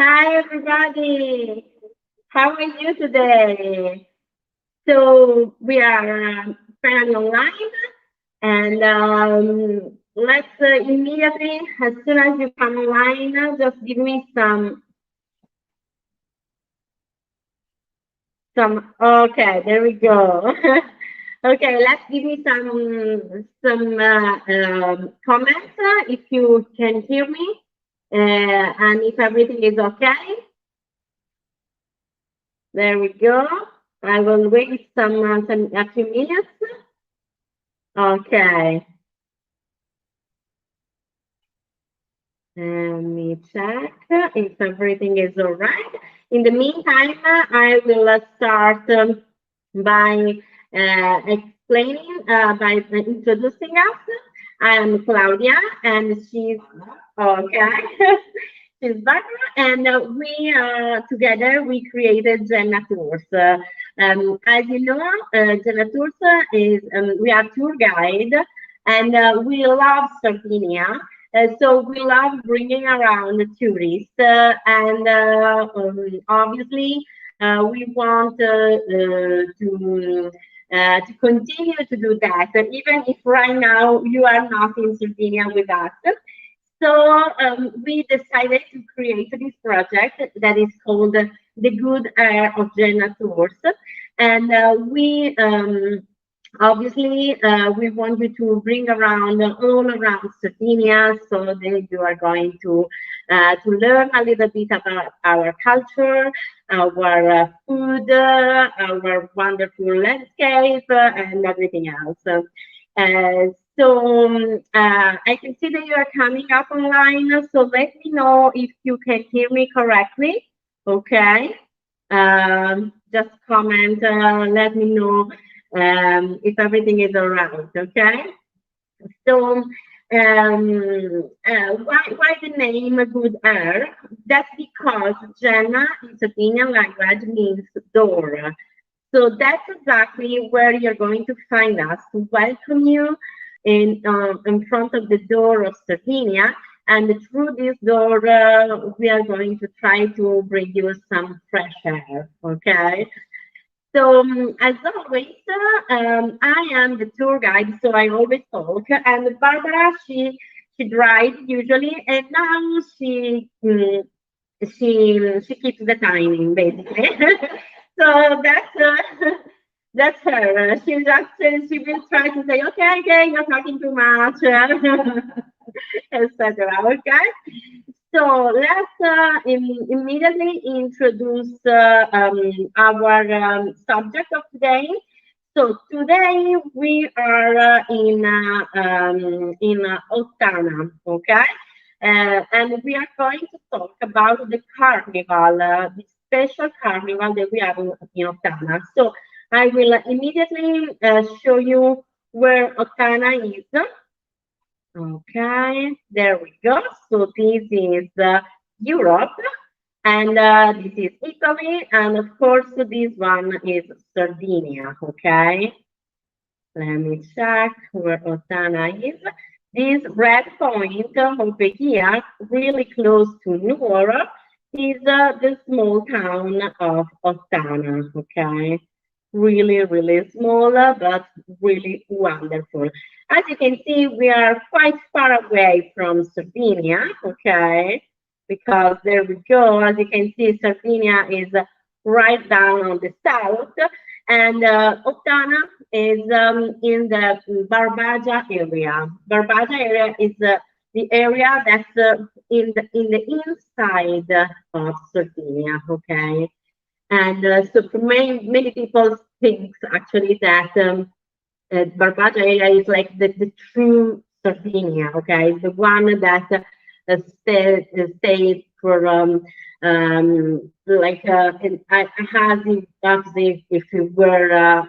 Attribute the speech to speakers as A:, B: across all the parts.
A: Hi, everybody. How are you today? So we are finally online, and let's immediately, as soon as you come online, just give me some. Okay, there we go. Okay, let's give me some comments if you can hear me, and if everything is okay. There we go. I will wait some a few minutes. Okay. Let me check if everything is all right. In the meantime, I will start by explaining, by introducing us. I am Claudia, and she's okay. She's Barbara, and we together we created Genna Tours. As you know, Genna Tours is we are tour guide, and we love Sardinia. So we love bringing around the tourists, and obviously we want to continue to do that, even if right now you are not in Sardinia with us. So we decided to create this project that is called the Good Air of Genna Tours, and we obviously we want you to bring around all around Sardinia, so that you are going to learn a little bit about our culture, our food, our wonderful landscape, and everything else. I can see that you are coming up online, so let me know if you can hear me correctly. Okay. Just comment, let me know if everything is all right. Okay. So, why the name Good Air? That's because Genna in Sardinian language means door. So that's exactly where you're going to find us to welcome you in front of the door of Sardinia. And through this door, we are going to try to bring you some fresh air. Okay. So as always, I am the tour guide, so I always talk. And Barbara, she drives usually, and now she keeps the timing basically. So that's her. She will try to say, okay, you're talking too much, etc. Okay. So let's immediately introduce our subject of today. So today we are in Ottana, okay, and we are going to talk about the carnival, the special carnival that we have in Ottana. So I will immediately show you where Ottana is. Okay, there we go. So this is Europe, and this is Italy, and of course this one is Sardinia. Okay, let me check where Ottana is. This red point over here, really close to Nuoro, is the small town of Ottana. Okay, really small, but really wonderful. As you can see, we are quite far away from Sardinia, okay? Because there we go, as you can see, Sardinia is right down on the south, and Ottana is in the Barbagia area. Barbagia area is the area that's in the inside of Sardinia, okay? And so for many people think actually that Barbagia area is like the true Sardinia, okay? The one that stayed for like has if it were a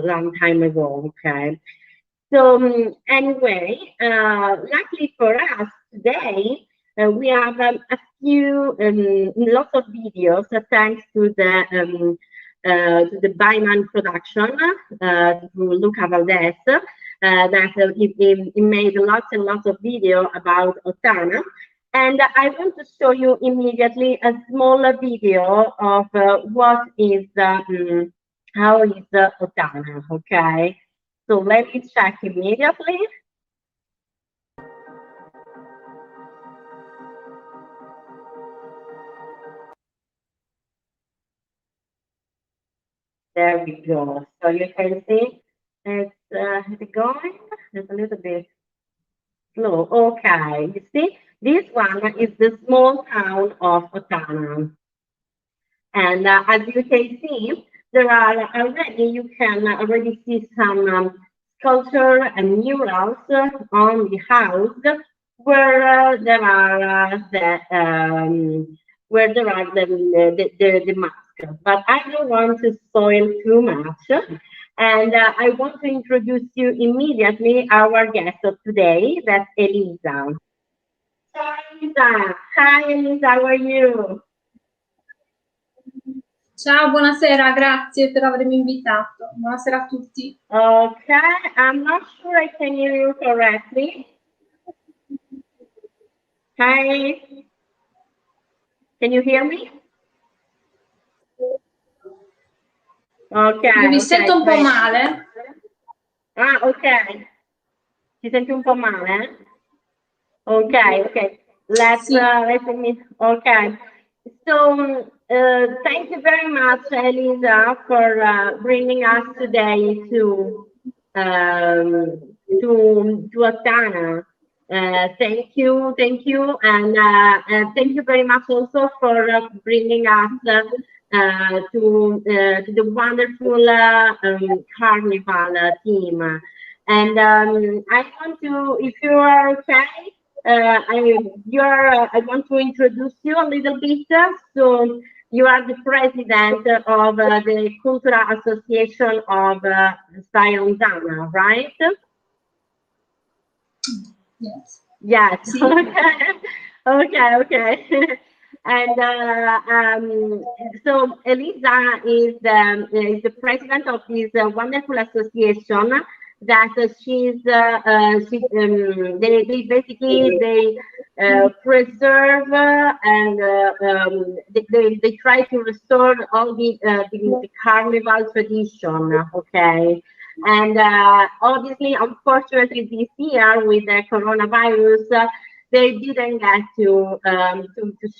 A: long time ago, okay? So anyway, luckily for us today, we have a few lots of videos thanks to the Byman production through Luca Valdez that he made lots and lots of video about Ottana. And I want to show you immediately a small video of what is how is Ottana, okay? So let me check immediately. There we go. So you can see it's going. It's a little bit slow. Okay, you see, this one is the small town of Ottana. And as you can see, there are already, you can already see some sculpture and murals on the house where there are the masks. But I don't want to spoil too much. And I want to introduce you immediately our guest of today, that's Elisa. Hi, Elisa. Hi, Elisa, how are you?
B: Ciao, buonasera, grazie per avermi invitato. Buonasera a tutti.
A: Okay, I'm not sure I can hear you correctly. Hi, can you hear me? Okay,
B: Vi sento un po'
A: great.
B: male.
A: Ah, ok. Ti senti un po' male? Okay. Let me. Okay. So, thank you very much, Elisa, for bringing us today to Ottana. Thank you, and thank you very much also for bringing us to the wonderful Carnival team. And I want to, if you are okay, I want to introduce you a little bit. So you are the president of the Cultural Association of Ilonzana, right?
B: Yes.
A: Yes.
B: Sì.
A: Okay. And so Elisa is the president of this wonderful association that they basically preserve and they try to restore all the carnival tradition. Okay. And obviously, unfortunately, this year with the coronavirus, they didn't get to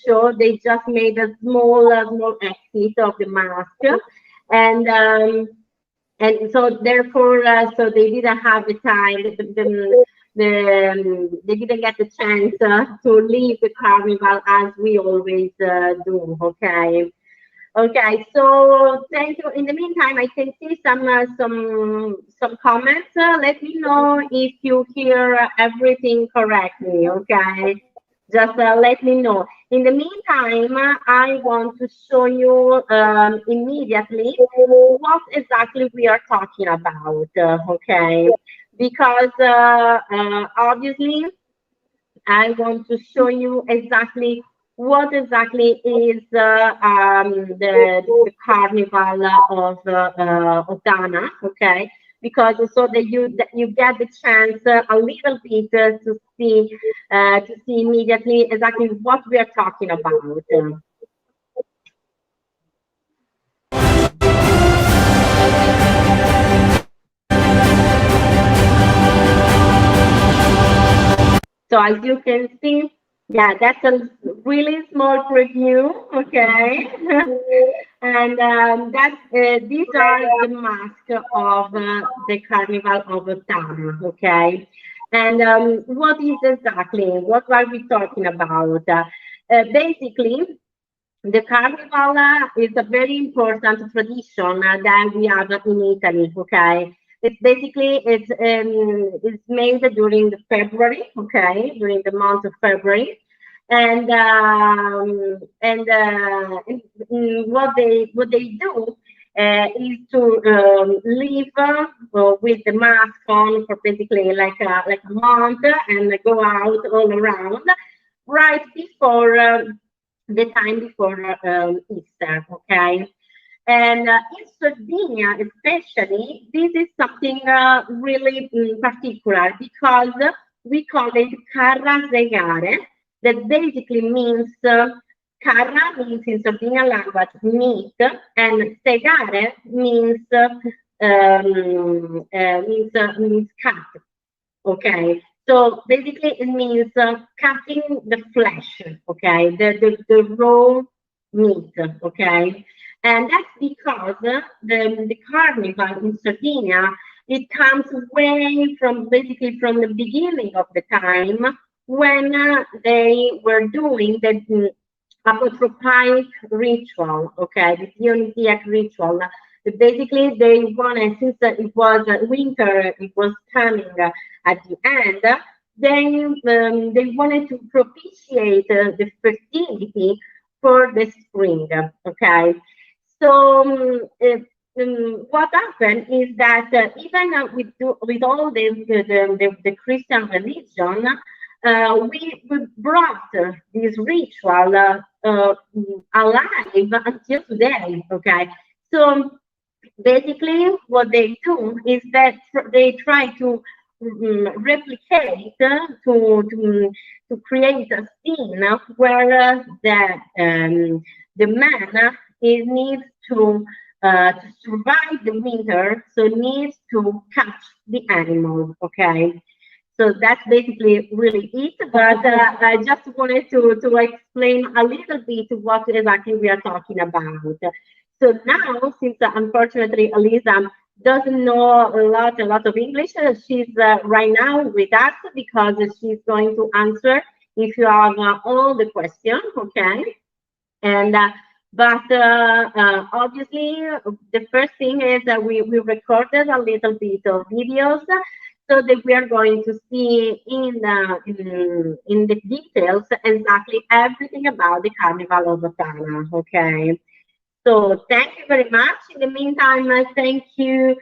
A: show. They just made a small exit of the mask, and so therefore, so they didn't have the time. They didn't get the chance to leave the carnival as we always do. Okay. Okay, so thank you. In the meantime, I can see some comments. Let me know if you hear everything correctly. Okay, just let me know. In the meantime, I want to show you immediately what exactly we are talking about. Okay, because obviously I want to show you exactly what exactly is the carnival of Ottana, okay? Because so that you get the chance a little bit to see immediately exactly what we are talking about. So as you can see, yeah, that's a really small preview, okay? And these are the masks of the Carnival of Ottana, okay? And what is exactly, what are we talking about? Basically, the Carnival is a very important tradition that we have in Italy, okay? It's made during the February, okay, during the month of February, and what they do is to live with the mask on for basically like a month and go out all around right before the time before Easter, okay? And in Sardinia, especially, this is something really particular because we call it carra regare. that basically means carra means in Sardinian language meat, and segare means cut. Okay, so basically it means cutting the flesh. Okay, the raw meat. Okay, and that's because the carnival in Sardinia, it comes way from basically from the beginning of the time when they were doing the apotropaic ritual, okay, the Dionysiac ritual. Basically, they wanted, since it was winter, it was coming at the end, they wanted to propitiate the fertility for the spring, okay. So what happened is that even with all the Christian religion, we brought this ritual alive until today. Okay, so basically what they do is that they try to replicate to create a scene where the man needs to survive the winter, so needs to catch the animal. Okay, so that's basically really it. But I just wanted to explain a little bit what exactly we are talking about. So now, since unfortunately Elisa doesn't know a lot of English, she's right now with us because she's going to answer if you have all the questions, okay? And obviously, the first thing is that we recorded a little bit of videos so that we are going to see in the details exactly everything about the Carnival of Ottana, okay? So thank you very much. In the meantime, thank you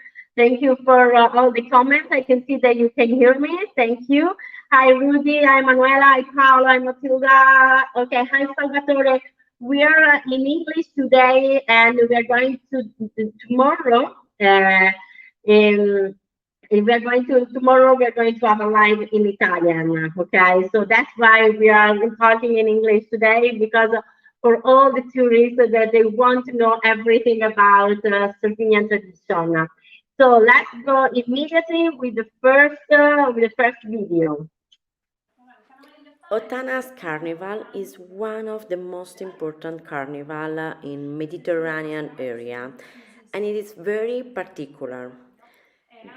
A: for all the comments. I can see that you can hear me. Thank you. Hi, Rudy. Hi, Manuela. Hi, Paolo. Hi, Matilda. Okay. Hi, Salvatore. We are in English today, and we are going to tomorrow. In we are going to tomorrow. We are going to have a live in Italian. Okay, so that's why we are talking in English today, because for all the tourists that they want to know everything about Sardinian tradition. So let's go immediately with the first video.
C: Ottana's Carnival is one of the most important carnival in Mediterranean area, and it is very particular.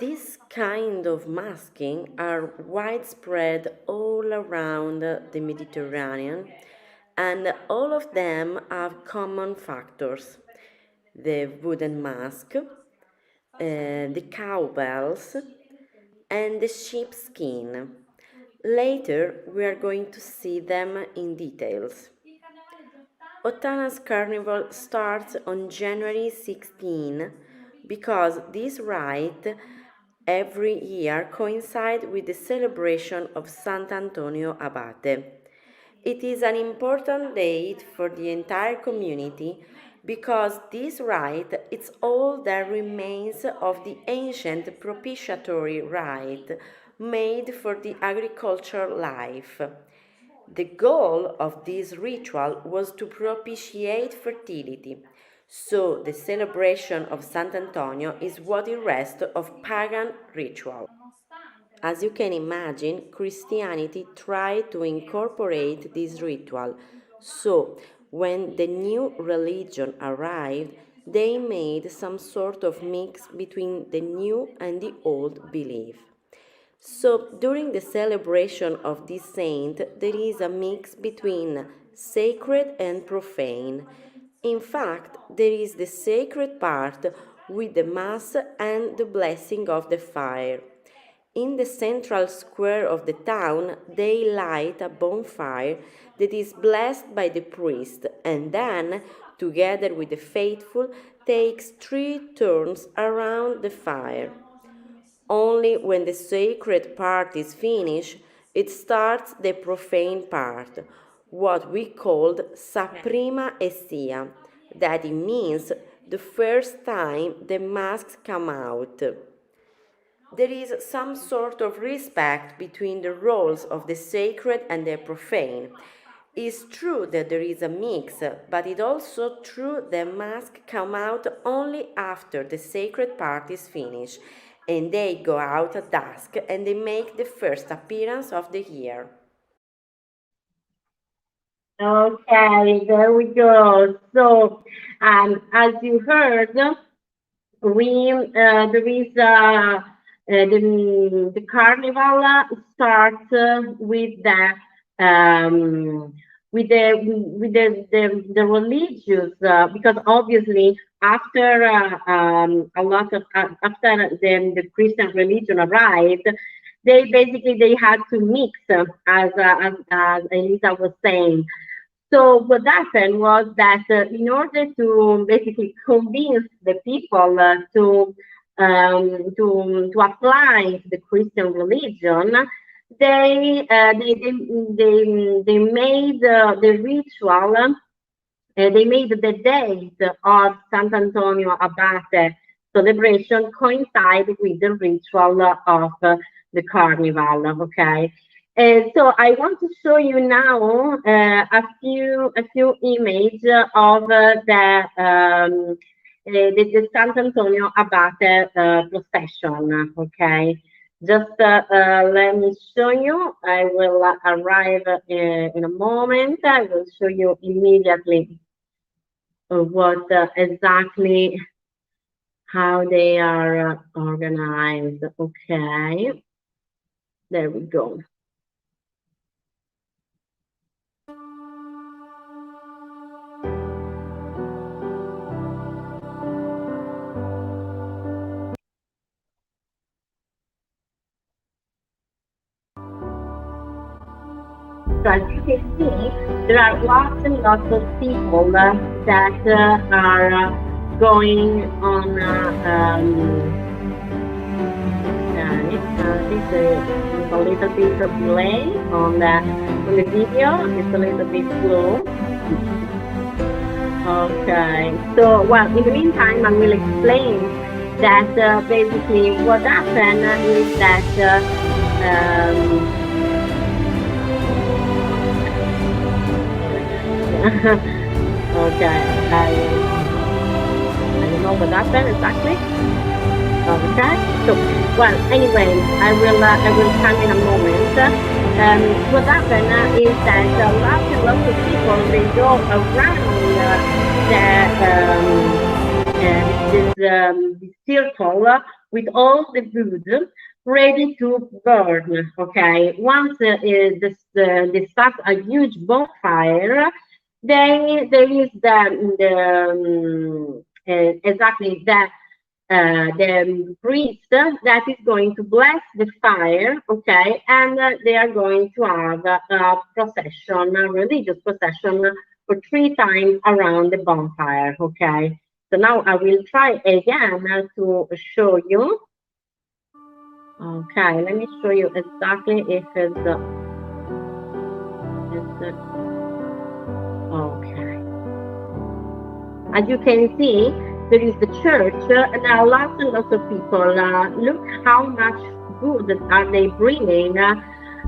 C: This kind of masking are widespread all around the Mediterranean, and all of them have common factors: the wooden mask, the cowbells, and the sheepskin. Later, we are going to see them in details. Ottana's carnival starts on January 16 because this rite every year coincides with the celebration of Sant'Antonio Abate. It is an important date for the entire community because this rite is all that remains of the ancient propitiatory rite made for the agricultural life. The goal of this ritual was to propitiate fertility, so the celebration of Sant'Antonio is what the rest of pagan ritual. As you can imagine, Christianity tried to incorporate this ritual, so when the new religion arrived, they made some sort of mix between the new and the old belief. So during the celebration of this saint, there is a mix between sacred and profane. In fact, there is the sacred part with the Mass and the blessing of the fire. In the central square of the town, they light a bonfire that is blessed by the priest, and then, together with the faithful, takes 3 turns around the fire. Only when the sacred part is finished, it starts the profane part, what we called saprima estia, that it means the first time the masks come out. There is some sort of respect between the roles of the sacred and the profane, It's true that there is a mix, but it's also true that masks come out only after the sacred part is finished, and they go out at dusk and they make the first appearance of the year.
A: Okay, there we go. So, as you heard, we there is the carnival starts with um, the religious because obviously after a lot of after the Christian religion arrived, they had to mix as Elisa was saying. So what happened was that in order to basically convince the people to apply the Christian religion, they made the ritual. They made the date of Sant'Antonio Abate celebration coincide with the ritual of the carnival. Okay, so I want to show you now a few images of the Sant'Antonio Abate procession. Okay, just let me show you. I will arrive in a moment. I will show you immediately what exactly how they are organized. Okay, there we go. So as you can see, there are lots and lots of people that are going on. It's a little bit of delay on the video. It's a little bit slow. Okay. So, well, in the meantime, I will explain that basically what happened is that okay, I don't know what happened exactly. Okay, so well, anyway, I will come in a moment. What happened is that lots and lots of people they go around this circle with all the wood ready to burn. Okay, once they start a huge bonfire, there is exactly the priest that is going to bless the fire, okay, and they are going to have a procession, a religious procession for 3 times around the bonfire, okay. So now I will try again to show you. Okay, let me show you exactly if it's okay. As you can see, there is the church, and there are lots and lots of people. Look how much wood are they bringing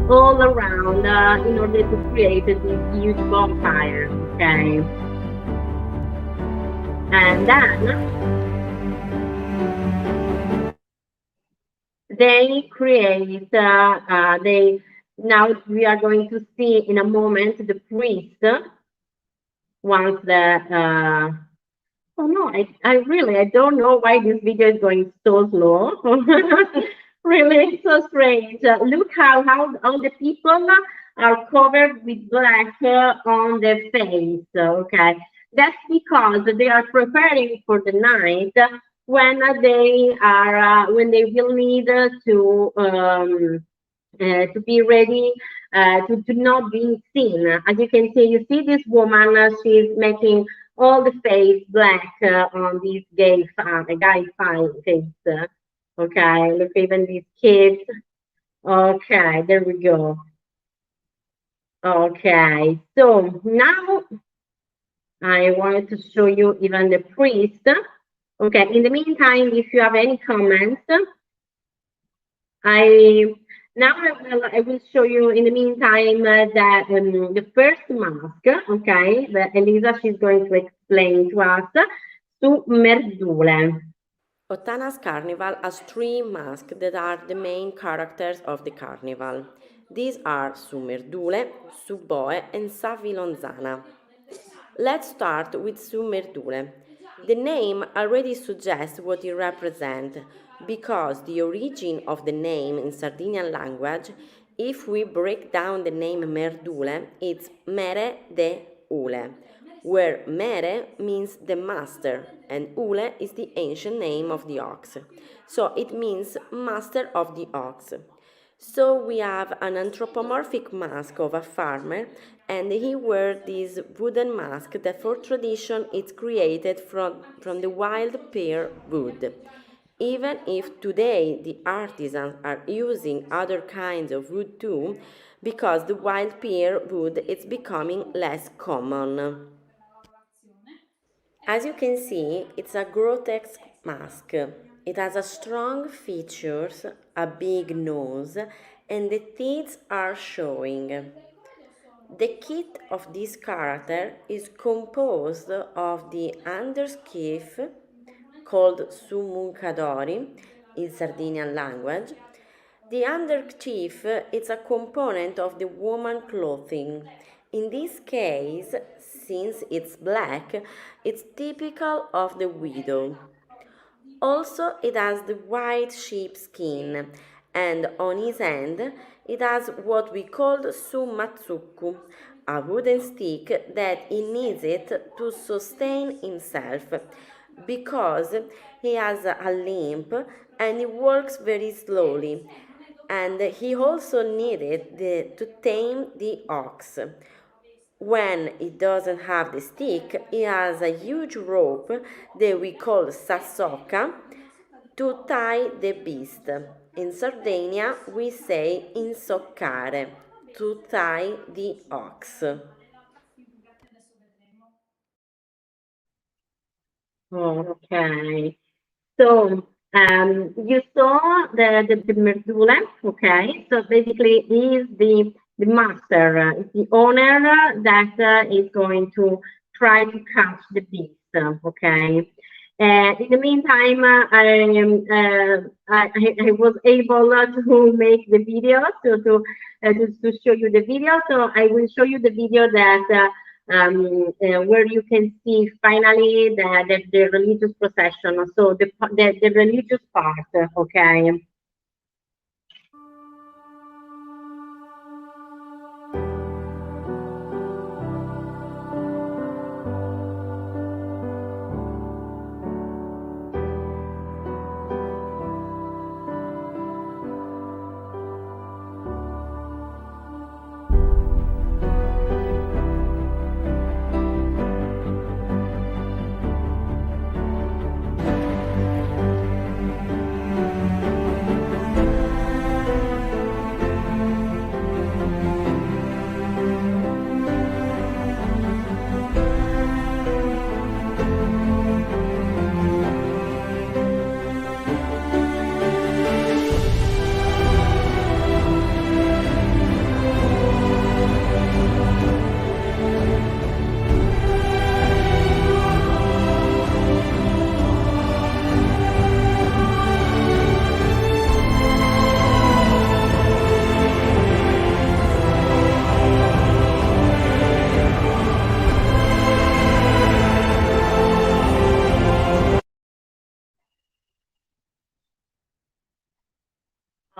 A: all around in order to create this huge bonfire, okay? And then they create, now we are going to see in a moment the priest, once the, oh no, I don't know why this video is going so slow. Really, it's so strange. Look how all the people are covered with black on their face. Okay, that's because they are preparing for the night when they will need to be ready to not be seen. As you can see, you see this woman, she's making all the face black on this guy face. Okay, look, even these kids. Okay, there we go. Okay, so now I wanted to show you even the priest. Okay, in the meantime, if you have any comments, Now I will show you in the meantime the first mask, okay, that Elisa, she's going to explain to us, su Merdule.
C: Ottana's carnival has three masks that are the main characters of the carnival. These are Su Merdule, Su Boe, and Sa Ilonzana. Let's start with Su Merdule. The name already suggests what it represents, because the origin of the name in Sardinian language, if we break down the name Merdule, it's Mere de Ule, where Mere means the master and Ule is the ancient name of the ox. So it means master of the ox. So we have an anthropomorphic mask of a farmer, and he wears this wooden mask that for tradition is created from the wild pear wood. Even if today the artisans are using other kinds of wood too, because the wild pear wood is becoming less common. As you can see, it's a grotesque mask. It has a strong features, a big nose, and the teeth are showing. The kit of this character is composed of the underskiff, called sumuncadori in Sardinian language. The underchief is a component of the woman clothing. In this case, since it's black, it's typical of the widow. Also, it has the white sheepskin, and on his hand, it has what we call sumatsuku, a wooden stick that he needs it to sustain himself, because he has a limp and he walks very slowly, and he also needed to tame the ox. When he doesn't have the stick, he has a huge rope that we call sassoca to tie the beast. In Sardinia, we say insoccare, to tie the ox.
A: Okay. So you saw the Merdula, okay? So basically, he's the master, is the owner that is going to try to catch the beast, okay? In the meantime, I was able to make the video to show you the video. So I will show you the video that where you can see finally the religious procession. So the religious part, okay.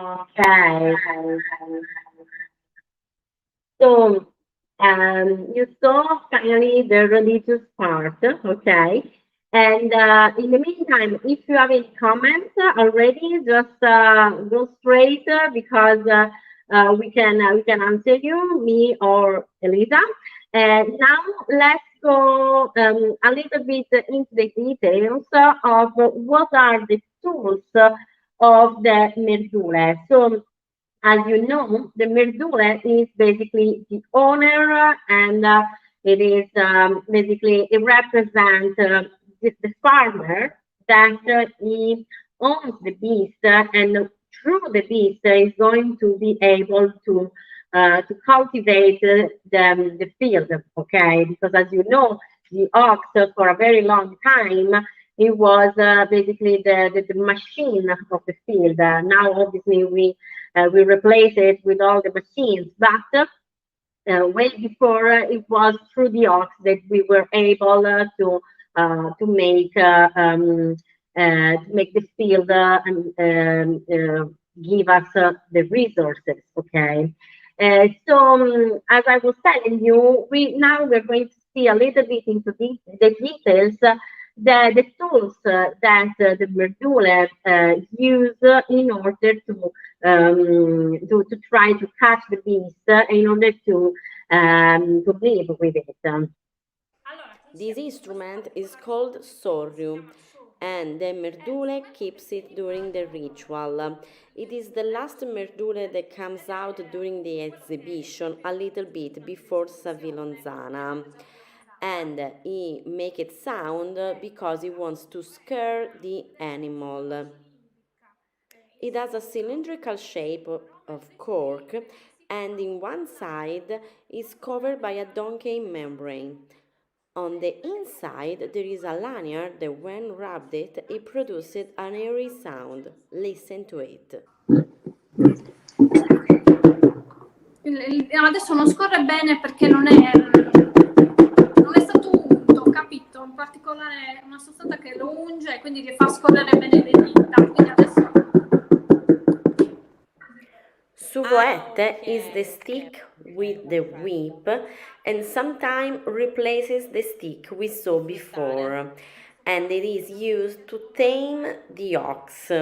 A: Okay. So you saw finally the religious part, okay? And in the meantime, if you have any comments already, just go straight because we can answer you, me or Elisa. And now let's go a little bit into the details of what are the tools of the Merdule. So as you know, the Merdule is basically the owner, and it is basically it represents the farmer that he owns the beast and through the beast is going to be able to cultivate the field, okay? Because as you know, the ox for a very long time it was basically the machine of the field. Now, obviously, we replace it with all the machines, but way before it was through the ox that we were able to make the field and give us the resources. Okay. As I was telling you, we're going to see a little bit into the details. The tools that the Merdule use in order to try to catch the beast in order to live with it.
C: This instrument is called sorrium, and the merdule keeps it during the ritual. It is the last merdule that comes out during the exhibition a little bit before Ilonzana. And he make it sound because he wants to scare the animal. It has a cylindrical shape of cork, and in one side is covered by a donkey membrane. On the inside, there is a lanyard that, when rubbed it produces an airy sound. Listen to it.
B: Adesso non scorre bene perché non è stato unto, capito? In particolare una sostanza che lo unge e quindi gli fa scorrere bene le dita. Quindi adesso...
C: Suvoette is the stick with the whip and sometimes replaces the stick we saw before, and it is used to tame the ox.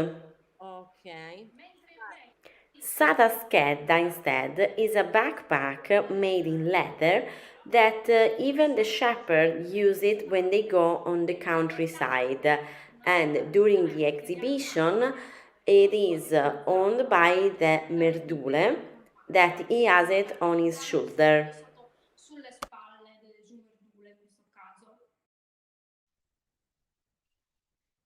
C: Sataschedda instead is a backpack made in leather that even the shepherds use it when they go on the countryside, and during the exhibition it is owned by the merdule that he has it on his shoulder.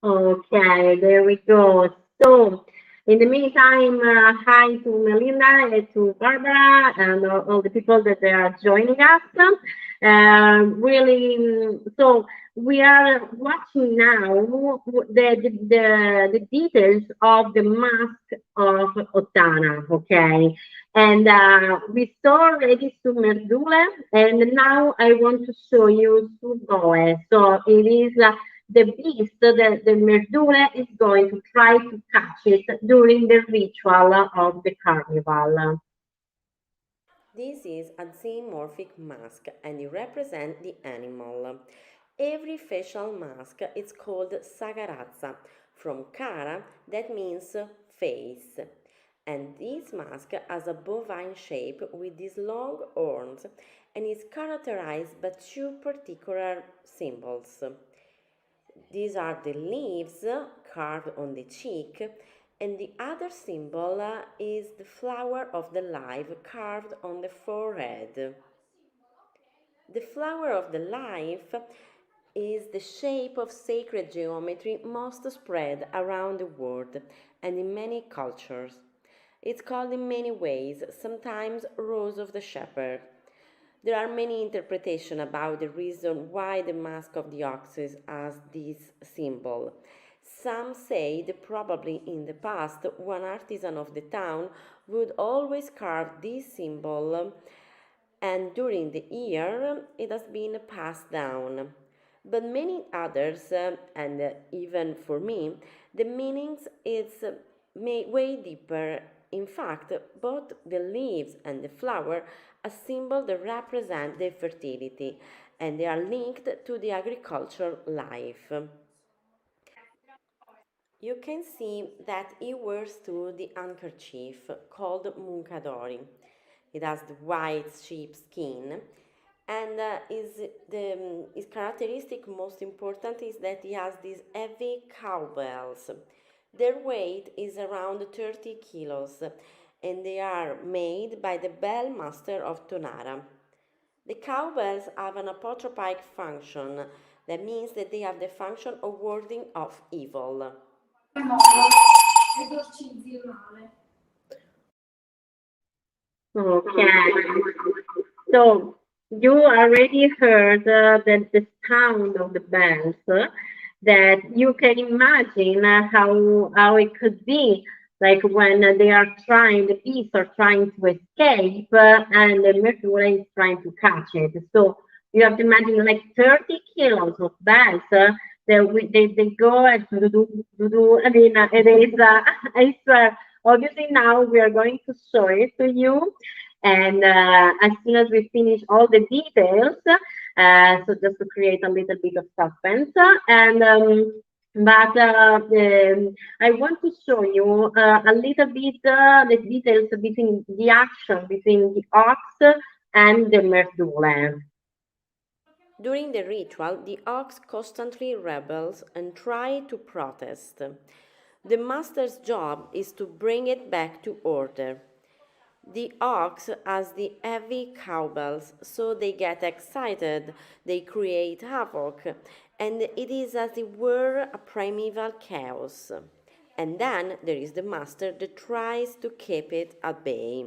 A: Okay, there we go. So, in the meantime, hi to Melinda and to Barbara and all the people that are joining us. Really, so we are watching now the details of the mask of Ottana, okay? And we saw already Sumerdule, and now I want to show you Sugoe. So it is the beast, the merdule, is going to try to catch it during the ritual of the carnival.
C: This is a xenomorphic mask and it represents the animal. Every facial mask is called sagarazza, from cara, that means face. And this mask has a bovine shape with these long horns and is characterized by two particular symbols. These are the leaves carved on the cheek, and the other symbol is the flower of the life carved on the forehead. The flower of the life is the shape of sacred geometry most spread around the world and in many cultures. It's called in many ways, sometimes Rose of the Shepherd. There are many interpretations about the reason why the mask of the ox has this symbol. Some say that probably in the past one artisan of the town would always carve this symbol, and during the year it has been passed down. But many others, and even for me, the meanings is way deeper. In fact, both the leaves and the flower are symbols that represent the fertility, and they are linked to the agricultural life. You can see that he wears too the handkerchief called munkadori. It has the white sheep skin, and his characteristic most important is that he has these heavy cowbells. Their weight is around 30 kilos, and they are made by the bell master of Tonara. The cowbells have an apotropic function. That means that they have the function of warding off evil.
B: esorcizzi il male.
A: Okay. So you already heard the sound of the bells, that you can imagine how it could be like when they are trying, the bees are trying to escape, and the mercury is trying to catch it. So you have to imagine like 30 kilos of bells. They go and do. I mean, it is. I swear. Obviously, now we are going to show it to you, and as soon as we finish all the details, so just to create a little bit of suspense, and but I want to show you a little bit the details between the action between the ox and the merdule.
C: During the ritual, the ox constantly rebels and tries to protest. The master's job is to bring it back to order. The ox has the heavy cowbells, so they get excited, they create havoc, and it is as it were a primeval chaos. And then there is the master that tries to keep it at bay.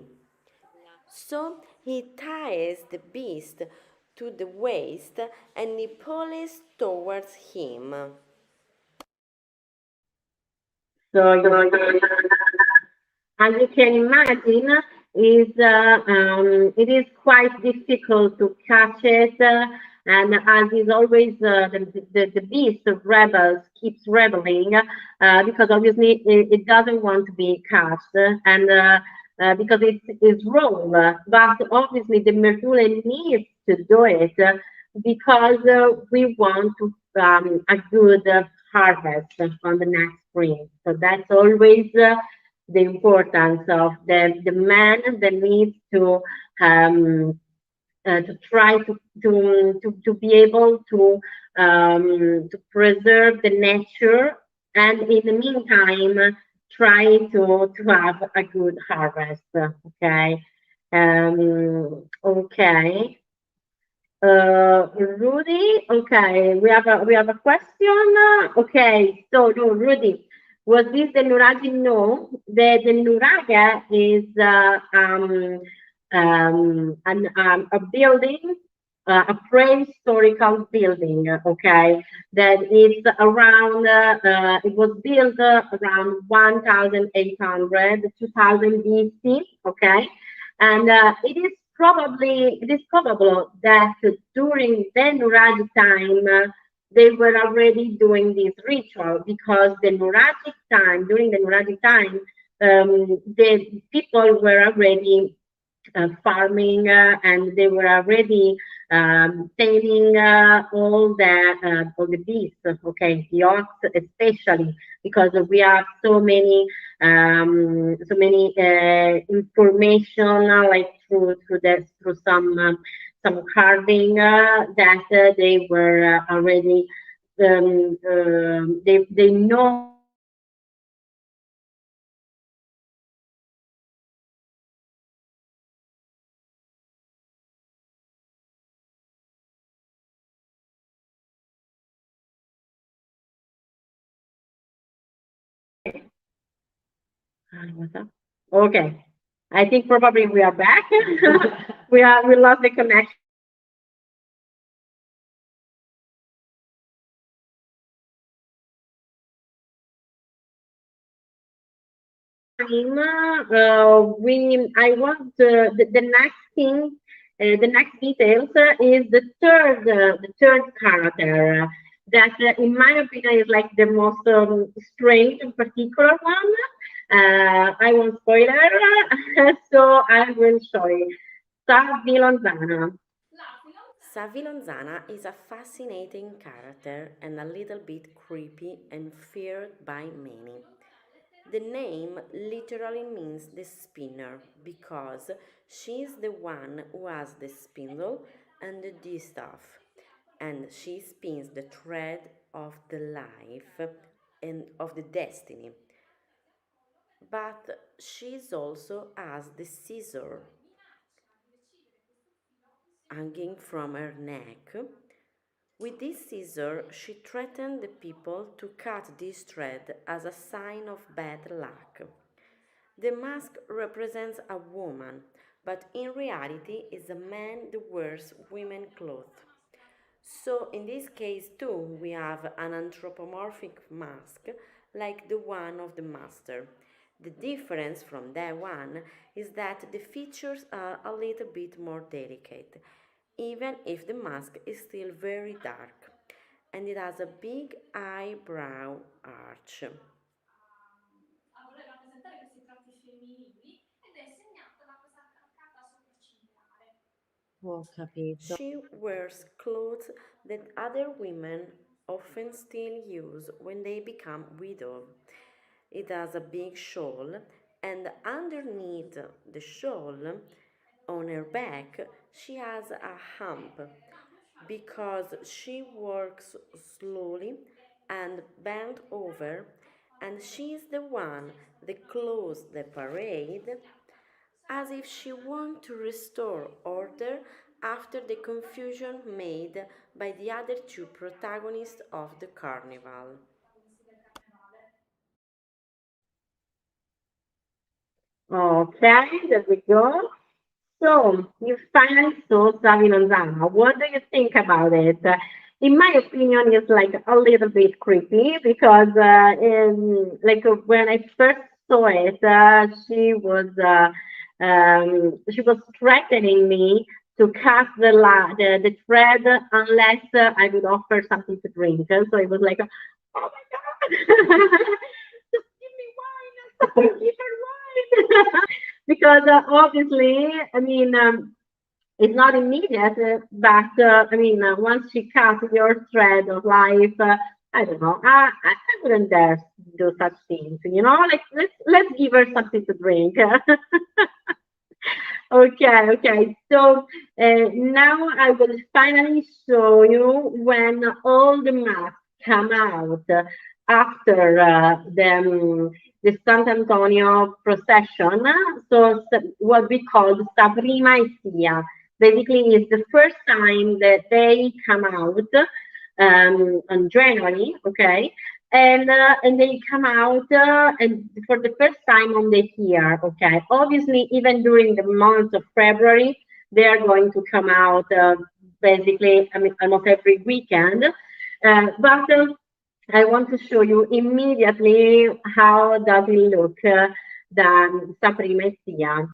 C: So he ties the beast to the waist and he pulls towards him.
A: So as you can imagine, it is quite difficult to catch it, and as is always the beast of rebels keeps rebelling, because obviously it doesn't want to be catched, and because it's its role. But obviously the Mercure needs to do it because we want to a good harvest on the next spring. So that's always the importance of the man that needs to try to be able to preserve the nature, and in the meantime try to have a good harvest. Okay. Okay. Rudy, okay, we have a question. Okay, so no, Rudy, was this the Nuragi? No, the Nuraga is a building, a prehistorical building. Okay, that is around. It was built around 1,800, 2000 BC. Okay, and it is probable that during the Nuragi time they were already doing this ritual, because during the Nuragi time, the people were already farming, and they were already taming all the beasts. Okay, the ox especially, because we have so many information, like through some carving, that they were already they know. What's up? Okay, I think probably we are back. We lost the connection. Time, I want the next thing, the next details is the third character, that in my opinion is like the most strange and particular one. I won't spoiler, so I will show you. Ilonzana.
C: Ilonzana is a fascinating character and a little bit creepy and feared by many. The name literally means the spinner because she's the one who has the spindle and the distaff, and she spins the thread of the life and of the destiny. But she's also has the scissor hanging from her neck, With this scissor, she threatened the people to cut this thread as a sign of bad luck. The mask represents a woman, but in reality is a man that wears women's clothes. So in this case too, we have an anthropomorphic mask like the one of the master. The difference from that one is that the features are a little bit more delicate, even if the mask is still very dark, and it has a big eyebrow arch.
B: A voler rappresentare questi tratti femminili ed è segnata da questa arcata sopraccigliare.
C: Ho capito. She wears clothes that other women often still use when they become widow. It has a big shawl, and underneath the shawl, on her back, she has a hump because she walks slowly and bent over, and she is the one that closes the parade as if she wants to restore order after the confusion made by the other two protagonists of the carnival.
A: Okay, there we go. So you finally saw Ilonzana. What do you think about it? In my opinion, it's like a little bit creepy because, when I first saw it, she was threatening me to cut the thread unless I would offer something to drink. So it was like, oh my god, just give me wine, give her wine. Because obviously, I mean, it's not immediate, but once she cuts your thread of life, I don't know, I wouldn't dare do such things, like let's give her something to drink. Okay, okay. So now I will finally show you when all the masks come out after the Sant Antonio procession. So what we call Sta Prima Sia. Basically, it's the first time that they come out on January, okay? And they come out and for the first time on the year, okay? Obviously, even during the month of February, they are going to come out basically, almost every weekend. But I want to show you immediately how does it look, the Saprimesia.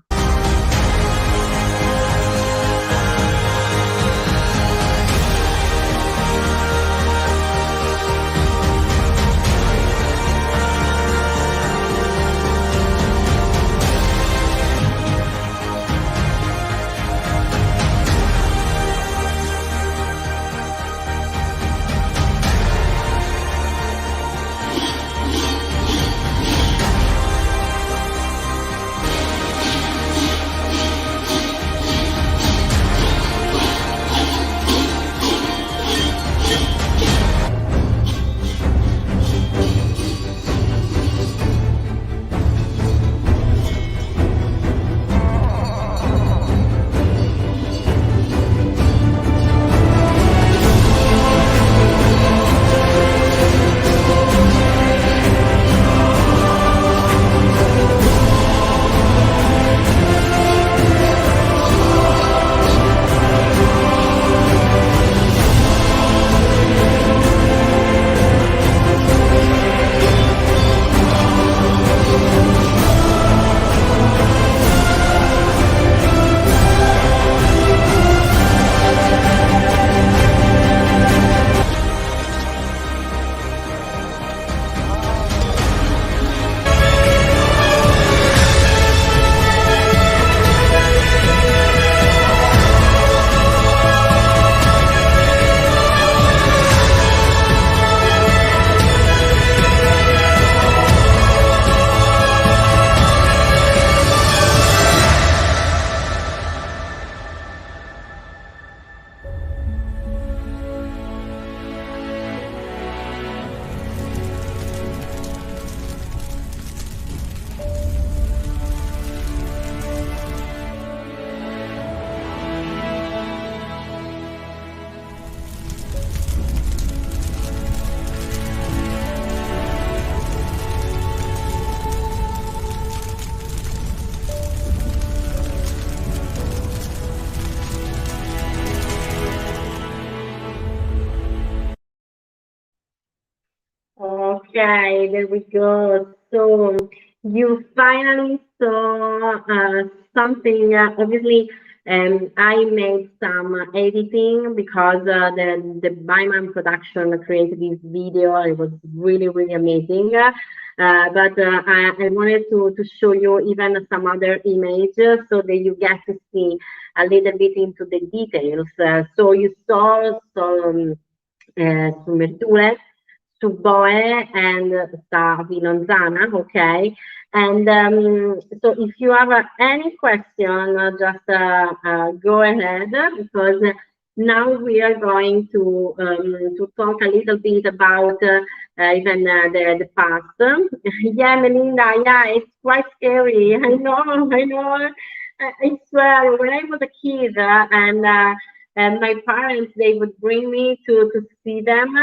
A: Okay, there we go. So you finally saw something. Obviously, I made some editing because the Byman production created this video. It was really amazing. But I wanted to show you even some other images so that you get to see a little bit into the details. So you saw some sfumature su Boe and sta Ilonzana, okay? And so if you have any question, just go ahead because now we are going to talk a little bit about even the past. Yeah, Melinda, yeah, it's quite scary. I know, I know. I swear, when I was a kid and my parents, they would bring me to see them.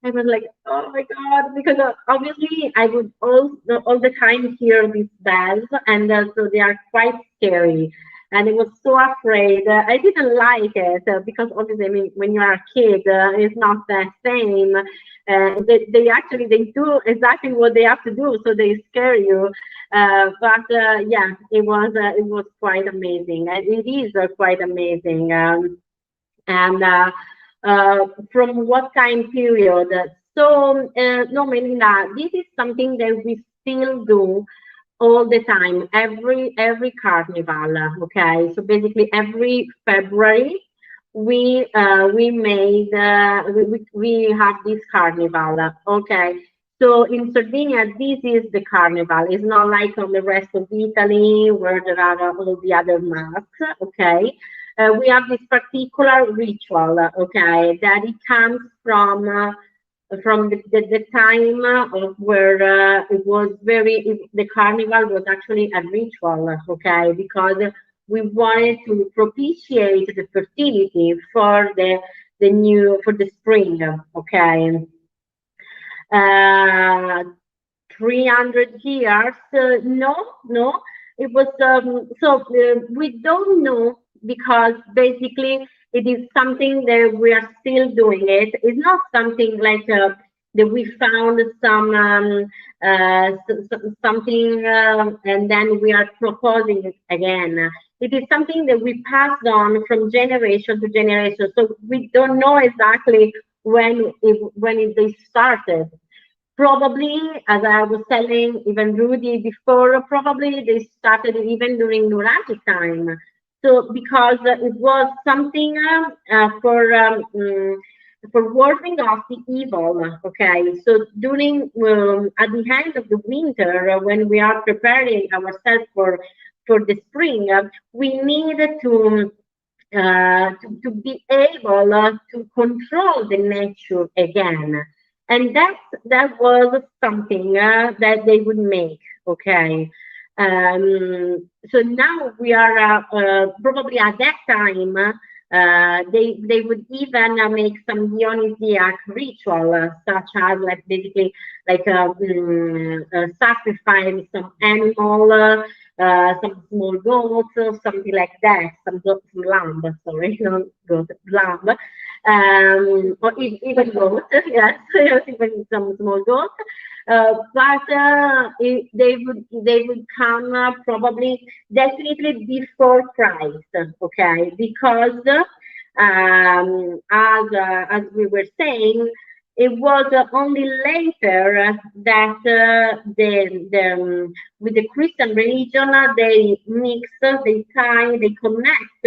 A: I was like, oh my God, because obviously I would all the time hear these bells, and so they are quite scary. And I was so afraid. I didn't like it because obviously, I mean, when you are a kid, it's not the same. They actually they do exactly what they have to do, so they scare you. But yeah, it was quite amazing. And it is quite amazing. And from what time period? So, no, Melinda, this is something that we still do all the time, every carnival. Okay, so basically every February we made we have this carnival. Okay, so in Sardinia this is the carnival. It's not like on the rest of Italy where there are all the other masks. Okay, we have this particular ritual. Okay, that it comes from the time of where it was the carnival was actually a ritual, okay, because we wanted to propitiate the fertility for the spring, okay. uh, 300 years, no, it was we don't know because basically it is something that we are still doing. It's not something like that we found something and then we are proposing it again. It is something that we passed on from generation to generation, so we don't know exactly they started. Probably, as I was telling even Rudy before, probably they started even during Nurati time. So because it was something for warding off the evil. Okay, so during at the end of the winter, when we are preparing ourselves for the spring, we needed to be able to control the nature again. And that was something that they would make. Okay. So now we are probably at that time. They would even make some Dionysiac ritual, such as like basically like sacrifice some animal, some small goats or something like that, some lamb, sorry, not goat, lamb, or even goat, yes, even some small goat. They would come probably definitely before Christ, okay? Because as we were saying, it was only later that with the Christian religion they mix, they tie, they connect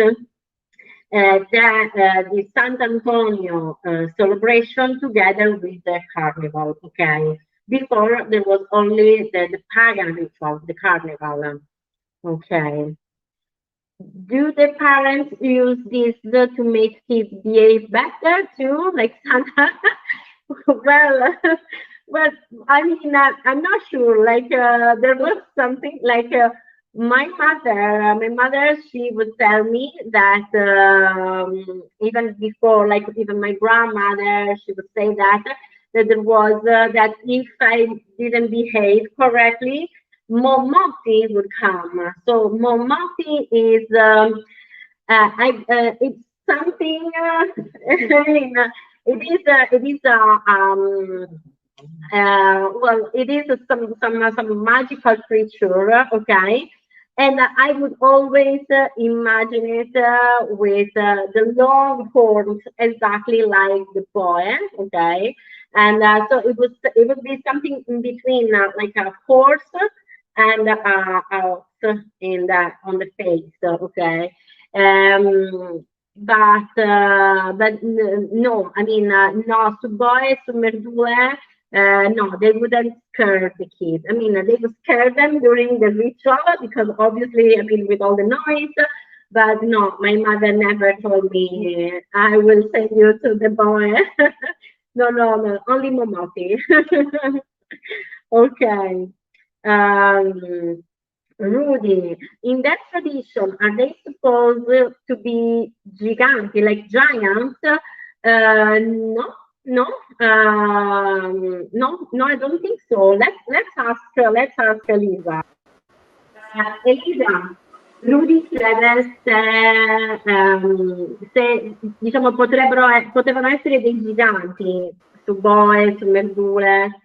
A: the Sant Antonio celebration together with the carnival. Okay, before there was only the pagan ritual, the carnival. Okay. Do the parents use this to make kids behave better too, like Santa? Well, well, I mean, I'm not sure. Like, there was something like my mother, she would tell me that even before, like even my grandmother, she would say that there was that if I didn't behave correctly, Momoti would come. So Momoti is it's something. I mean, it is well, it is some magical creature, okay? And I would always imagine it with the long horns, exactly like the boy, okay? And so it would be something in between, like a horse and a ox in the on the face, okay? No, I mean, no, su boy, su merdule. No, they wouldn't scare the kids. I mean, they would scare them during the ritual because obviously, I mean, with all the noise. But no, my mother never told me, I will send you to the boy. No, no, no, only Momoti. Okay. Um, Rudy, in that tradition, are they supposed to be giganti, like giants? No, no, no, I don't think so. Let's ask Elisa. Elisa, Rudy chiede se diciamo potevano essere dei giganti su boe, su verdure.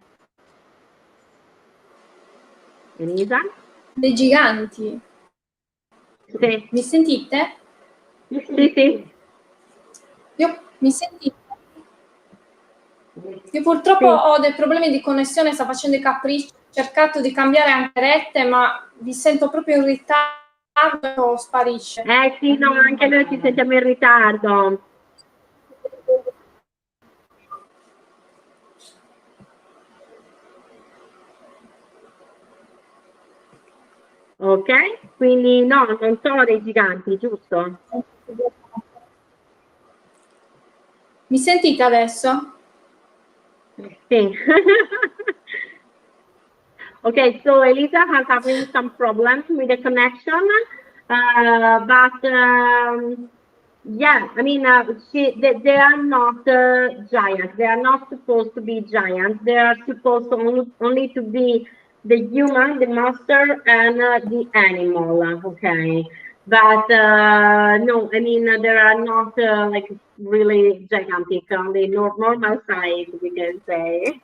A: Elisa?
B: Dei giganti.
A: Sì.
B: Mi sentite?
A: Sì, sì.
B: Mi sentite? Io purtroppo ho dei problemi di connessione, sta facendo i capricci, ho cercato di cambiare anche rete, ma vi sento proprio in ritardo, sparisce.
A: Sì, no, anche noi ci sentiamo in ritardo. Ok? Quindi no, non sono dei giganti, giusto?
B: Mi sentite adesso?
A: Sì. Okay, so Elisa has having some problems with the connection, but yeah, I mean, they are not giants. They are not supposed to be giants. They are supposed only to be the human, the master, and the animal. Okay, but no, I mean, there are not like really gigantic, only normal size, we can say.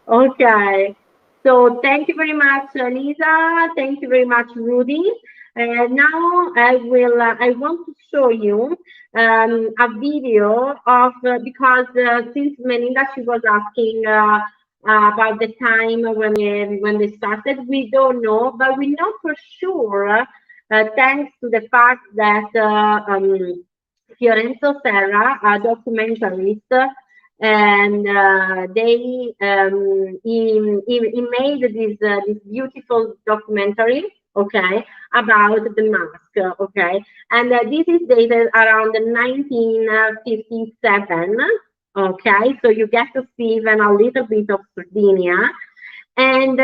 A: Okay. So thank you very much, Lisa. Thank you very much, Rudy. Now I want to show you a video of because since Melinda she was asking about the time when they started. We don't know, but we know for sure, thanks to the fact that Fiorenzo Serra, a documentarist, and he made this beautiful documentary, okay, about the mask, okay, and this is dated around 1957, okay, so you get to see even a little bit of Sardinia. And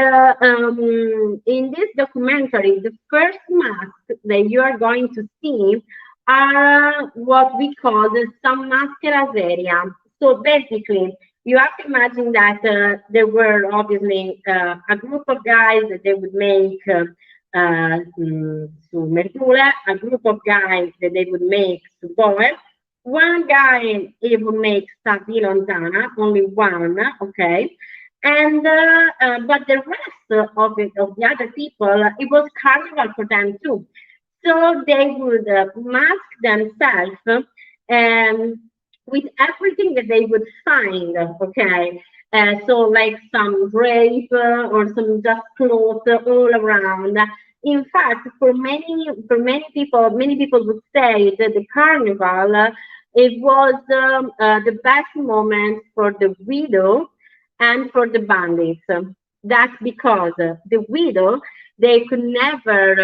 A: in this documentary, the first mask that you are going to see are what we call the some mascara area. So basically, you have to imagine that there were obviously a group of guys that they would make su Mercure, a group of guys that they would make su Boe. One guy he would make Ilonzana, only one, okay. And but the rest of the other people, it was carnival for them too. So they would mask themselves with everything that they would find, okay? So like some grape or some just clothes all around. In fact, for many people would say that the carnival it was the best moment for the widow and for the bandits. That's because the widow they could never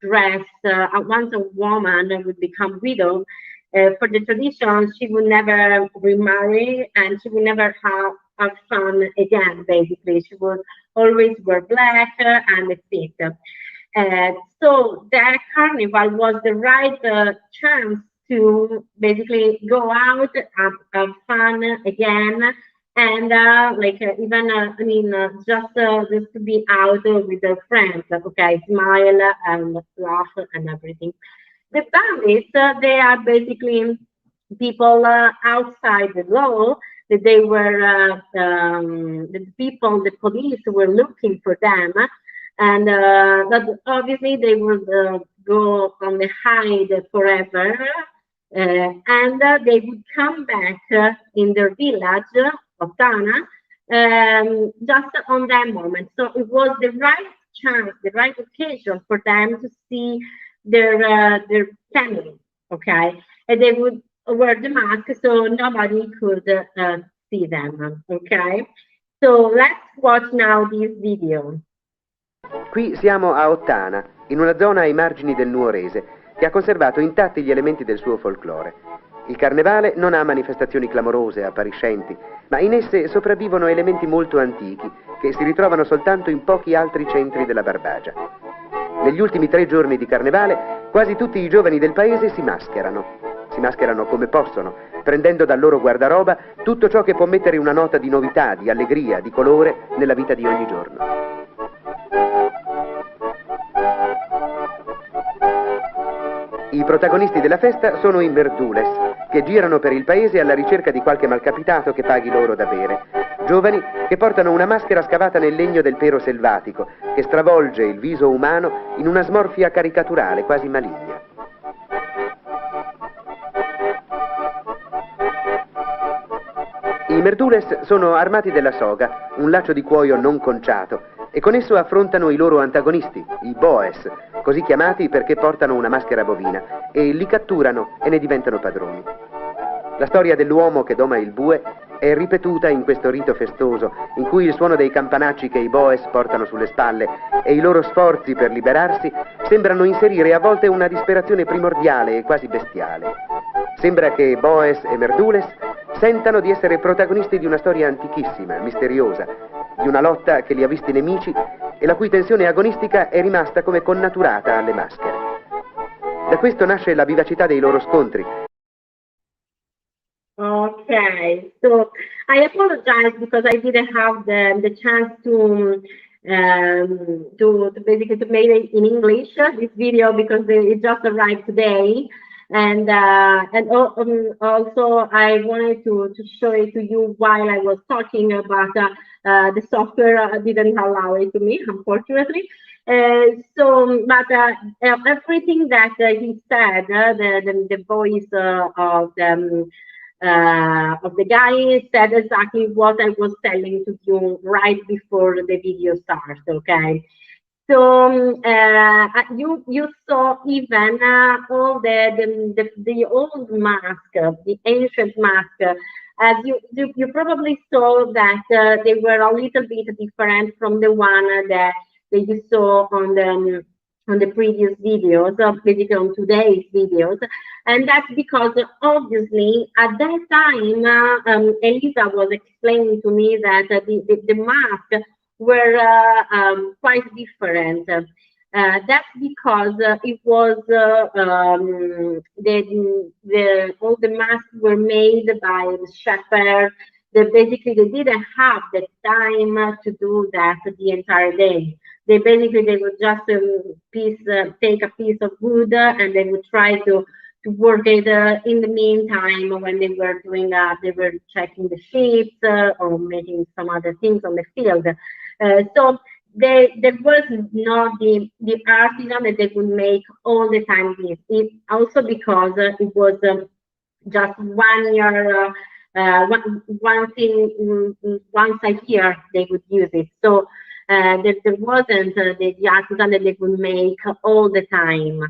A: dress once a woman would become widow. For the tradition, she would never remarry and she would never have fun again. Basically, she would always wear black and a fit. So that carnival was the right chance to basically go out, have fun again, and even I mean just to be out with their friends, okay, smile and laugh and everything. The bandits, they are basically people outside the law that they were the people, the police were looking for them, and that obviously they would go on the hide forever, and they would come back in their village, Ottana, just on that moment. So it was the right chance, the right occasion for them to see their family, okay? And they would wear the mask so nobody could see them, okay? So let's watch now this video.
D: Qui siamo a Ottana, in una zona ai margini del Nuorese, che ha conservato intatti gli elementi del suo folklore. Il carnevale non ha manifestazioni clamorose, appariscenti, ma in esse sopravvivono elementi molto antichi, che si ritrovano soltanto in pochi altri centri della Barbagia. Negli ultimi 3 giorni di carnevale, quasi tutti i giovani del paese si mascherano. Si mascherano come possono, prendendo dal loro guardaroba tutto ciò che può mettere una nota di novità, di allegria, di colore nella vita di ogni giorno. I protagonisti della festa sono i merdules, che girano per il paese alla ricerca di qualche malcapitato che paghi loro da bere. Giovani che portano una maschera scavata nel legno del pero selvatico, che stravolge il viso umano in una smorfia caricaturale, quasi maligna. I merdules sono armati della soga, un laccio di cuoio non conciato, e con esso affrontano i loro antagonisti, i boes, così chiamati perché portano una maschera bovina, e li catturano e ne diventano padroni. La storia dell'uomo che doma il bue è ripetuta in questo rito festoso, in cui il suono dei campanacci che i boes portano sulle spalle e i loro sforzi per liberarsi sembrano inserire a volte una disperazione primordiale e quasi bestiale. Sembra che boes e merdules sentano di essere protagonisti di una storia antichissima, misteriosa, di una lotta che li ha visti nemici e la cui tensione agonistica è rimasta come connaturata alle maschere. Da questo nasce la vivacità dei loro scontri.
A: Okay, so I apologize because I didn't have the chance to basically to make it in English this video because it just arrived today. And also I wanted to show it to you while I was talking about the software didn't allow it to me, unfortunately. But everything that he said, the voice of the guy said exactly what I was telling to you right before the video starts. Okay. So you saw even all the old mask, the ancient mask. As you probably saw that they were a little bit different from the one that you saw on the previous videos, basically on today's videos, and that's because obviously at that time Elisa was explaining to me that the mask were quite different. That's because it was all the masks were made by the shepherds. Basically they didn't have the time to do that the entire day. They would just take a piece of wood and they would try to work it in the meantime when they were doing they were checking the sheep or making some other things on the field. So there was not the artisan that they would make all the time this. It also because it was just 1 year, one thing once a year they would use it. So there wasn't the artisan that they would make all the time.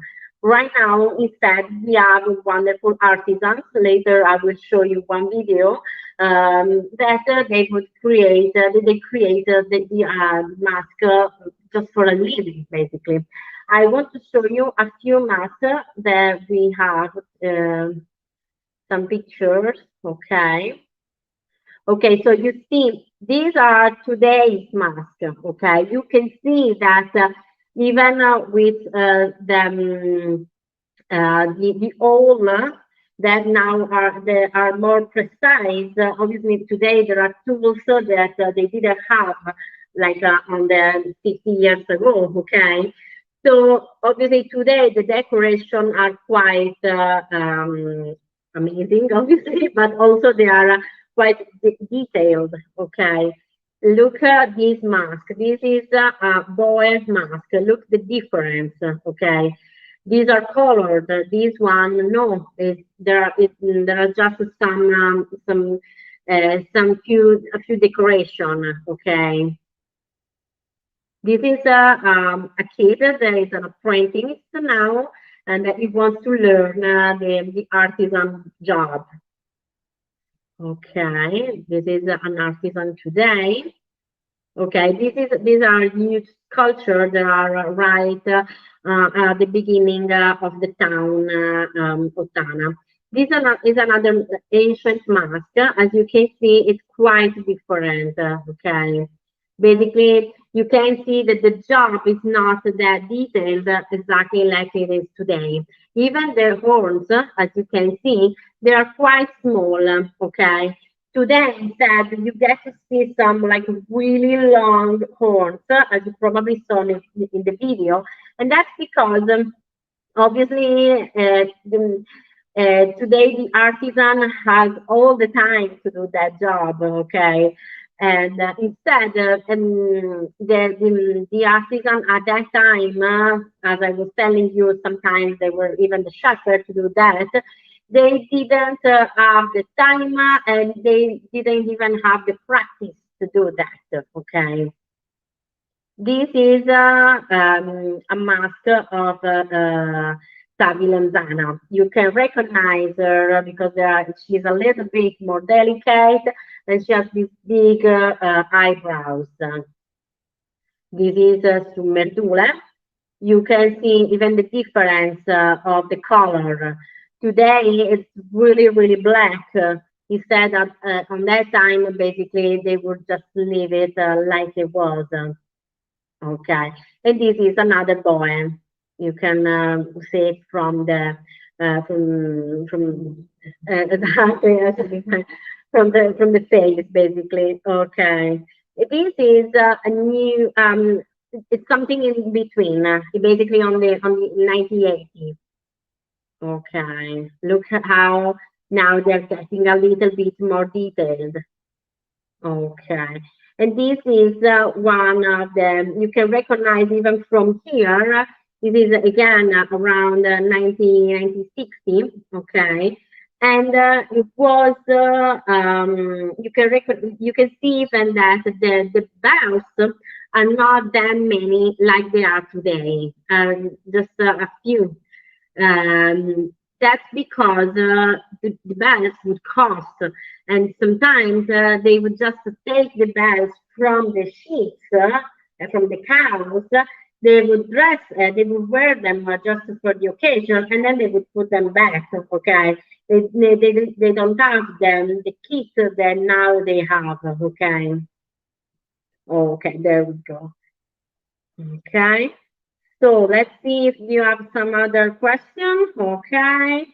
A: Right now, instead, we have wonderful artisans. Later, I will show you one video that they would create. They created the mask just for a living, basically. I want to show you a few masks that we have. Some pictures. Okay, so you see, these are today's masks. Okay, you can see that even with the old that now are more precise. Obviously, today there are tools that they didn't have like on the 50 years ago. Okay, so obviously today the decoration are quite amazing, obviously, but also they are quite detailed. Okay, look at this mask. This is a boy mask. Look the difference. Okay, these are colored. This one, no, there are just a few decoration. Okay. This is a kid that is an apprentice now, and he wants to learn the artisan job. Okay, this is an artisan today. Okay, these are new sculptures that are right at the beginning of the town, Ottana. This is another ancient mask. As you can see, it's quite different. Okay, basically, you can see that the job is not that detailed exactly like it is today. Even the horns, as you can see, they are quite small. Okay, today, instead, you get to see some like really long horns, as you probably saw in the video, and that's because obviously today the artisan has all the time to do that job. Okay, and instead, the artisan at that time, as I was telling you, sometimes they were even the shepherd to do that. They didn't have the time and they didn't even have the practice to do that. Okay. This is a mask of Ilonzana. You can recognize her because she's a little bit more delicate and she has these big eyebrows. This is Summerdula. You can see even the difference of the color. Today it's really, really black. Instead of on that time, basically they would just leave it like it was. Okay, and this is another boy. You can see it from the from the face, basically. Okay, this is a new. It's something in between. Basically on the 1980s. Okay, look at how now they're getting a little bit more detailed. Okay, and this is one of them. You can recognize even from here. This is again around 1960. Okay, and it was you can see even that the bells are not that many like they are today. Just a few. That's because the bells would cost, and sometimes they would just take the bells from the sheep, from the cows. They would they would wear them just for the occasion, and then they would put them back. Okay, they don't have them the kit that now they have. Okay, okay, there we go. Okay. So let's see if you have some other questions. Okay.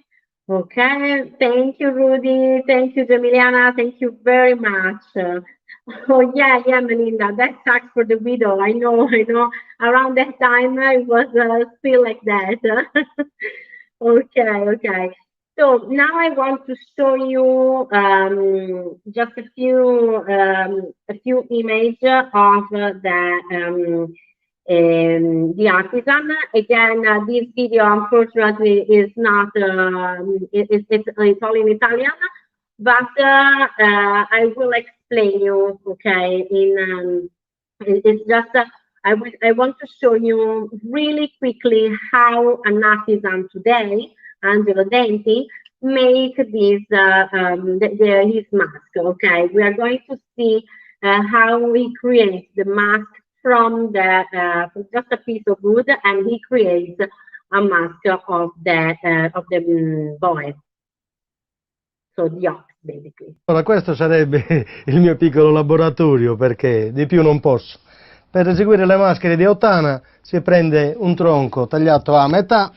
A: Okay. Thank you, Rudy. Thank you, Gemiliana. Thank you very much. Oh, yeah, Melinda. That sucks for the widow. I know. Around that time, it was still like that. Okay. So now I want to show you just a few images of the artisan. Again, this video unfortunately is not, it's all in Italian, but I will explain you, okay, it's just, I want to show you really quickly how an artisan today, Angelo Denti, make this, his mask, okay. We are going to see how he creates the mask from just a piece of wood, and he creates a mask of the boy. So the ox, basically.
E: Allora, questo sarebbe il mio piccolo laboratorio, perché di più non posso. Per eseguire le maschere di Ottana si prende un tronco tagliato a metà,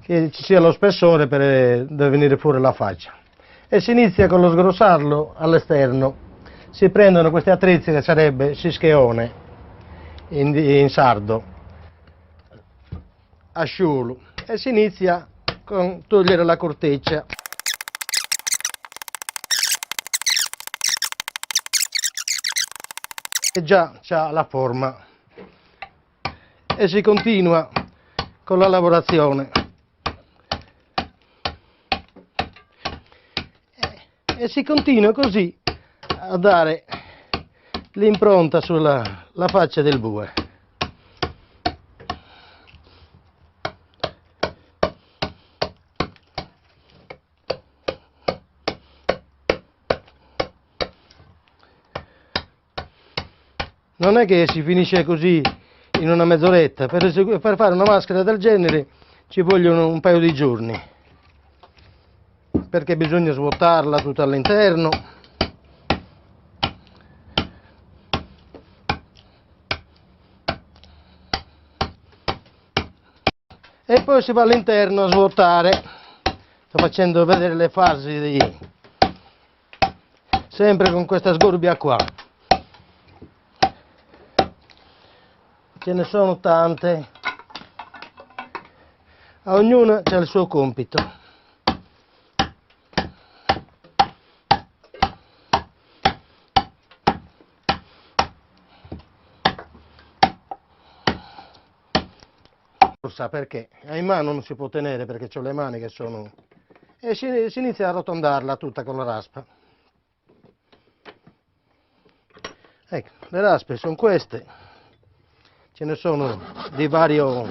E: che ci sia lo spessore per venire fuori la faccia, e si inizia con lo sgrossarlo all'esterno. Si prendono questi attrezzi che sarebbe sischeone in sardo, asciulu, e si inizia con togliere la corteccia. che già ha la forma, e si continua con la lavorazione e si continua così a dare l'impronta sulla faccia del bue. Non è che si finisce così in una mezz'oretta, per fare una maschera del genere ci vogliono un paio di giorni, perché bisogna svuotarla tutta all'interno, e poi si va all'interno a svuotare. Sto facendo vedere le fasi sempre con questa sgorbia qua. Ce ne sono tante, a ognuna c'è il suo compito. Perché in mano non si può tenere, perché ho le mani che sono... e si inizia a arrotondarla tutta con la raspa. Ecco, le raspe sono queste, ce ne sono di vario...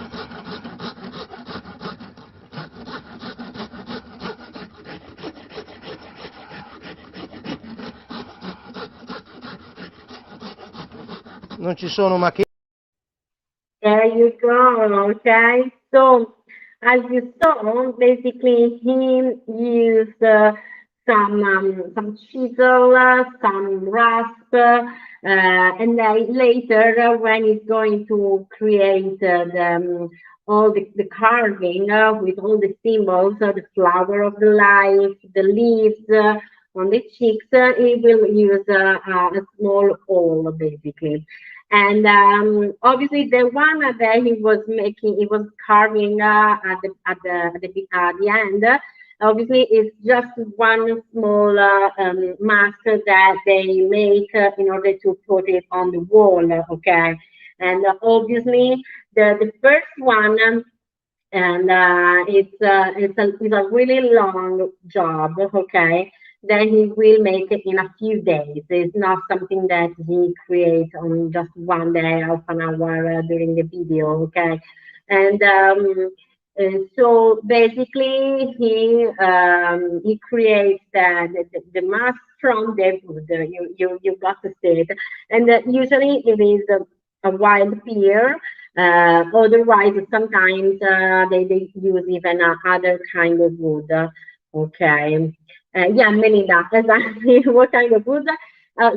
E: non ci sono macchine.
A: There you go, okay? So, as you saw, basically he used some chisel, some rasp, and then later when he's going to create all the carving with all the symbols, the flower of the life, the leaves on the cheeks, he will use a small hole, basically. And obviously, the one that he was carving at the end, obviously, is just one small mask that they make in order to put it on the wall, okay? And obviously, the first one, and it's a really long job, okay? That he will make it in a few days. It's not something that he creates on just one day, half an hour during the video, okay? And so basically, he creates the mask from the wood. You got to see it, and usually it is a wild pear. Otherwise, sometimes they use even other kind of wood. Okay. Yeah, Melinda, exactly. What kind of wood?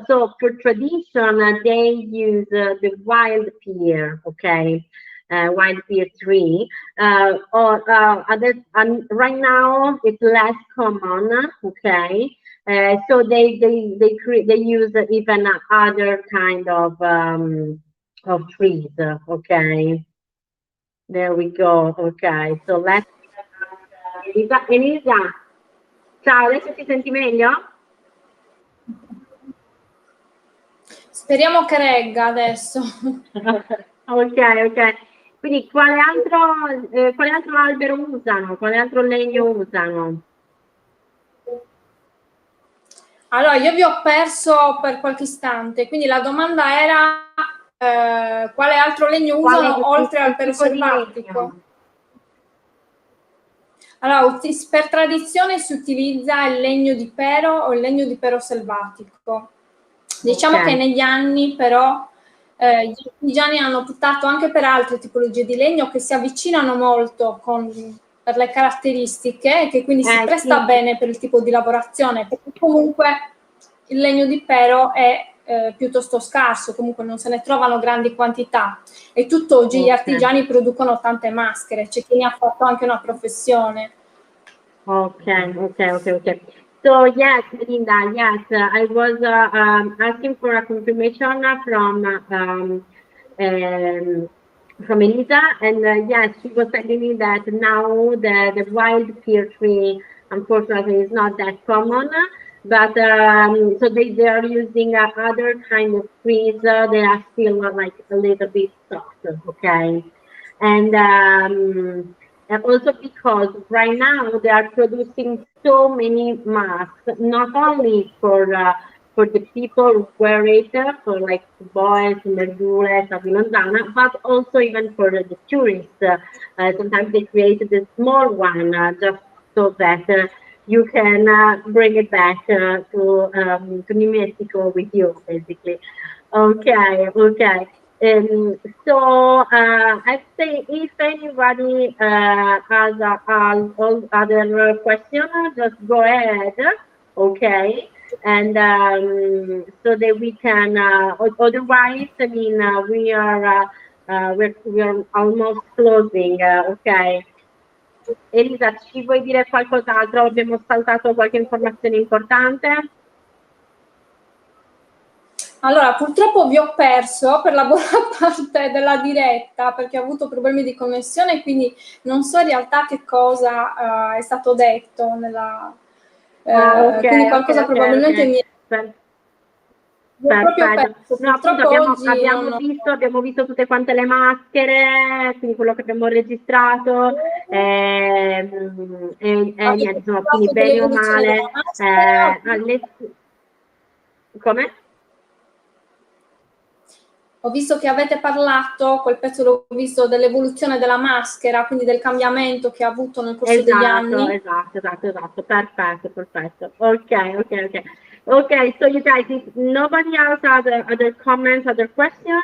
A: So for tradition, they use the wild pear, okay, wild pear tree. Or other, right now it's less common, okay. So they use even other kind of trees, okay. There we go. Okay, so let's. Elisa. Ciao, adesso ti senti meglio?
B: Speriamo che regga adesso.
A: Ok. Quindi quale altro albero usano? Quale altro legno usano?
B: Allora, io vi ho perso per qualche istante, quindi la domanda era quale altro legno usano oltre al pero selvatico? Allora, per tradizione si utilizza il legno di pero o il legno di pero selvatico. Diciamo che negli anni però gli artigiani hanno optato anche per altre tipologie di legno che si avvicinano molto per le caratteristiche e che quindi si presta bene per il tipo di lavorazione, perché comunque il legno di pero è piuttosto scarso, comunque non se ne trovano grandi quantità e tutt'oggi gli artigiani producono tante maschere, c'è chi ne ha fatto anche una professione.
A: Ok. So yes, Linda, yes, I was asking for a confirmation from Elisa, and yes, she was telling me that now the wild pear tree, unfortunately, is not that common. but so they are using other kind of trees. They are still like a little bit soft, okay, and also because right now they are producing so many masks, not only for the people who wear it, for like boys, merdules, Ilonzana, but also even for the tourists. Sometimes they create the small one just so that you can bring it back to New Mexico with you, basically. Okay, okay. So I'd say if anybody has all other questions, just go ahead. Okay, and so that we can. Otherwise, I mean, we are almost closing. Okay. Elisa, ci vuoi dire qualcos'altro? Abbiamo saltato qualche informazione importante?
B: Allora, purtroppo vi ho perso per la buona parte della diretta perché ho avuto problemi di connessione, quindi non so in realtà che cosa è stato detto nella...
A: Ok,
B: quindi qualcosa probabilmente mi ho proprio
A: perfetto.
B: perso.
A: No, appunto
B: Purtroppo oggi
A: abbiamo visto tutte quante le maschere, quindi quello che abbiamo registrato, e niente, insomma, quindi bene o male, come?
B: Ho visto che avete parlato, quel pezzo l'ho visto, dell'evoluzione della maschera, quindi del cambiamento che ha avuto nel corso degli anni.
A: Esatto. Perfetto. Okay. Okay, so you guys, if nobody else has other comments, other question,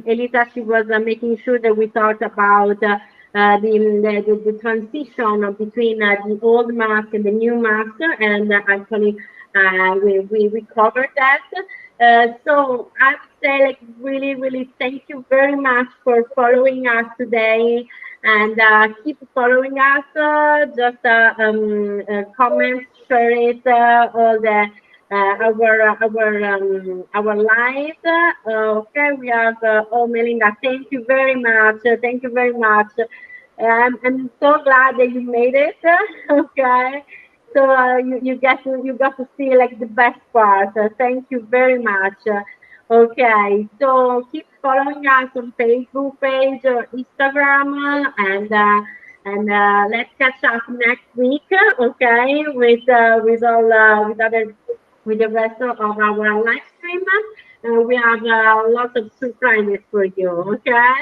A: Elisa, she was making sure that we talked about the transition between the old mask and the new mask, and actually we covered that. So I would say, like, really thank you very much for following us today, and keep following us. Just comment, share it, all the our live. Okay, we have Melinda. Thank you very much. Thank you very much. I'm so glad that you made it. Okay. So you got to see like the best part. Thank you very much. Okay, so keep following us on Facebook page or Instagram, and let's catch up next week. Okay, with all with the rest of our live stream. We have lots of surprises for you. Okay.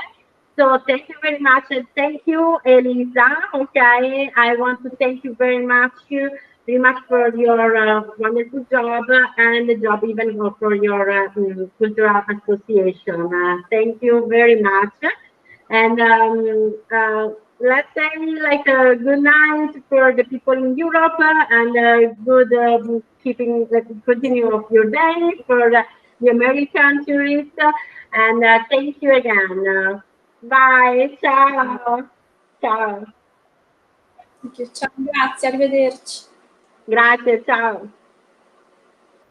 A: So thank you very much, and thank you, Elisa. Okay, I want to thank you very much for your wonderful job, and the job even for your cultural association. Thank you very much, and let's say like a good night for the people in Europe, and good continue of your day for the American tourists, and thank you again. Bye, ciao.
B: Ciao, grazie, arrivederci.
A: Grazie, ciao.